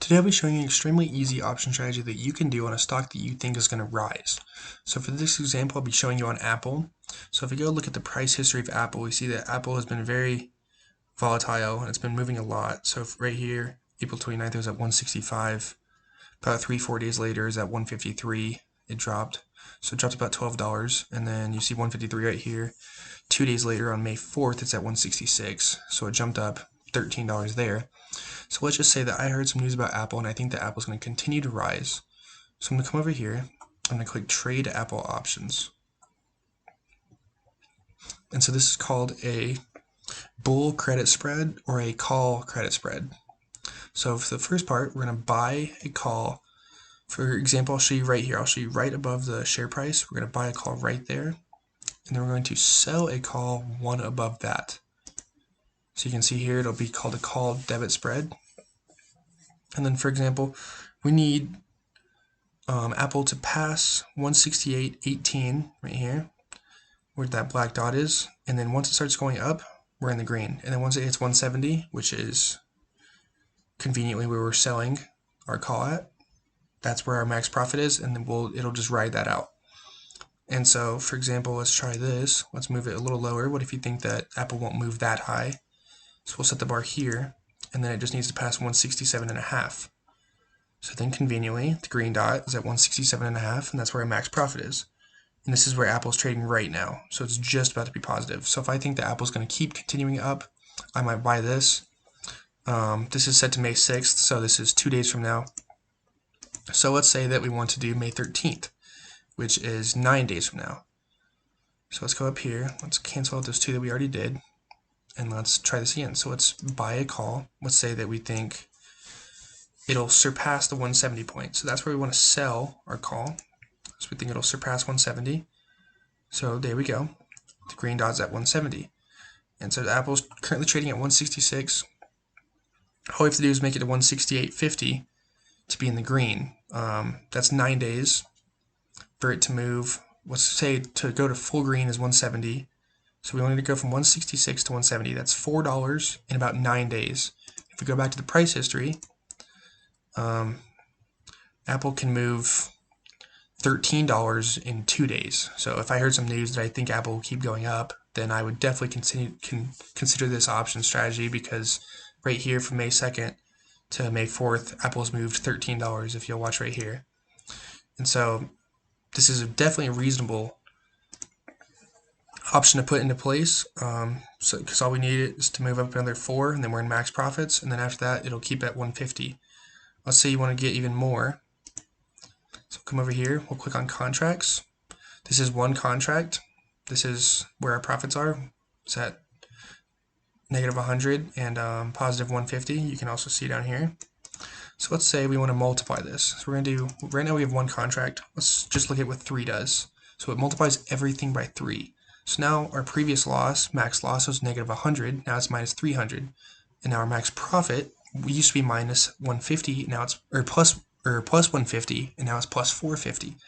Today I'll be showing you an extremely easy option strategy that you can do on a stock that you think is going to rise. So for this example, I'll be showing you on Apple. So if we go look at the price history of Apple, we see that Apple has been very volatile and it's been moving a lot. So right here, April 29th, it was at 165. About 3-4 days later, is at 153. It dropped. So it dropped about $12. And then you see 153 right here. 2 days later, on May 4th, it's at 166. So it jumped up $13 there. So let's just say that I heard some news about Apple and I think that Apple's going to continue to rise. So I'm going to come over here, I'm going to click Trade Apple Options. And so this is called a bull credit spread or a call credit spread. So for the first part, we're going to buy a call. For example, I'll show you right here. I'll show you right above the share price. We're going to buy a call right there. And then we're going to sell a call one above that. So you can see here it'll be called a call debit spread. And then, for example, we need Apple to pass 168.18 right here, where that black dot is. And then once it starts going up, we're in the green. And then once it hits 170, which is conveniently where we're selling our call at, that's where our max profit is, and then it'll just ride that out. And so, for example, let's try this. Let's move it a little lower. What if you think that Apple won't move that high? So we'll set the bar here, and then it just needs to pass 167.5. So then conveniently, the green dot is at 167.5, and that's where our max profit is. And this is where Apple's trading right now. So it's just about to be positive. So if I think that Apple's going to keep continuing up, I might buy this. This is set to May 6th, so this is 2 days from now. So let's say that we want to do May 13th, which is 9 days from now. So let's go up here. Let's cancel out those two that we already did. And let's try this again. So let's buy a call. Let's say that we think it'll surpass the 170 point. So that's where we want to sell our call. So we think it'll surpass 170. So there we go. The green dot's at 170. And so Apple's currently trading at 166. All we have to do is make it to 168.50 to be in the green. That's 9 days for it to move. Let's say to go to full green is 170. So we wanted to go from 166 to 170. That's $4 in about 9 days. If we go back to the price history, Apple can move $13 in 2 days. So if I heard some news that I think Apple will keep going up, then I would definitely consider this option strategy, because right here from May 2nd to May 4th, Apple's moved $13, if you'll watch right here. And so this is definitely a reasonable option to put into place, because all we need is to move up another 4, and then we're in max profits, and then after that it'll keep at 150. Let's say you want to get even more. So come over here, we'll click on contracts. This is one contract. This is where our profits are. It's at -100 and positive 150. You can also see down here. So let's say we want to multiply this. So we're going to do, right now we have one contract. Let's just look at what 3 does. So it multiplies everything by 3. So now our previous loss, max loss, was -100. Now it's -300. And now our max profit, we used to be -150. Now it's plus 150, and now it's plus 450.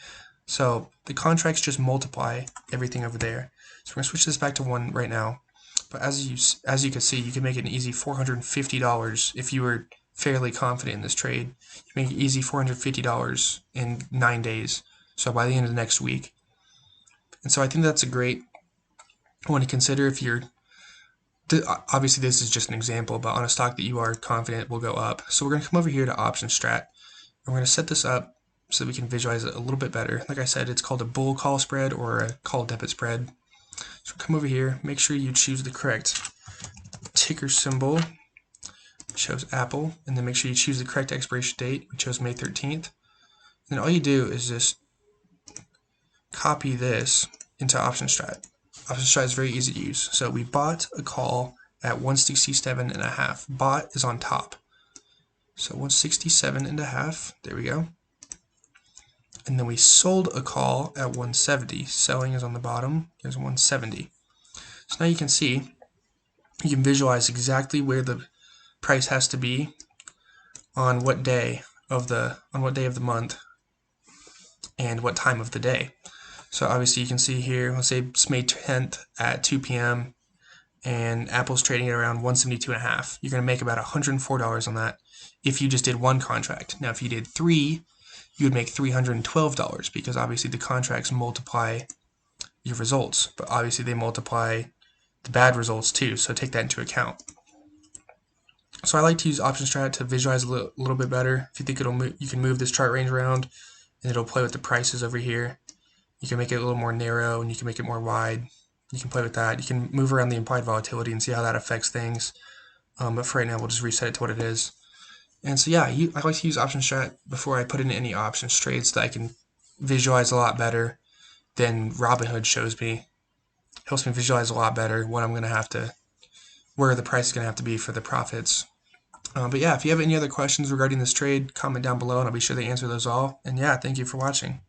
So the contracts just multiply everything over there. So we're going to switch this back to 1 right now. But as you can see, you can make it an easy $450 if you were fairly confident in this trade. You make it easy $450 in 9 days. So by the end of the next week. And so I think that's a great one to consider if you're, obviously this is just an example, but on a stock that you are confident will go up. So we're going to come over here to option strat. And we're going to set this up so that we can visualize it a little bit better. Like I said, it's called a bull call spread or a call debit spread. So come over here, make sure you choose the correct ticker symbol, which shows Apple, and then make sure you choose the correct expiration date, which shows May 13th. And then all you do is just copy this into option strat. Option strat is very easy to use. So we bought a call at 167.5. Bought is on top. So 167.5, there we go. And then we sold a call at 170. Selling is on the bottom. There's 170. So now you can see, you can visualize exactly where the price has to be on what day of the month and what time of the day. So obviously you can see here, let's say it's May 10th at 2 p.m. and Apple's trading at around 172.5. You're going to make about $104 on that if you just did one contract. Now, if you did 3, you would make $312 because obviously the contracts multiply your results, but obviously they multiply the bad results too, so take that into account. So I like to use option strat to visualize a little bit better. If you think it'll move, you can move this chart range around and it'll play with the prices over here. You can make it a little more narrow and you can make it more wide. You can play with that. You can move around the implied volatility and see how that affects things. But for right now, we'll just reset it to what it is. And so yeah, I like to use option strat before I put in any options trades so that I can visualize a lot better than Robinhood shows me. It helps me visualize a lot better what I'm going to have to, where the price is going to have to be for the profits. But yeah, if you have any other questions regarding this trade, comment down below and I'll be sure to answer those all. And yeah, thank you for watching.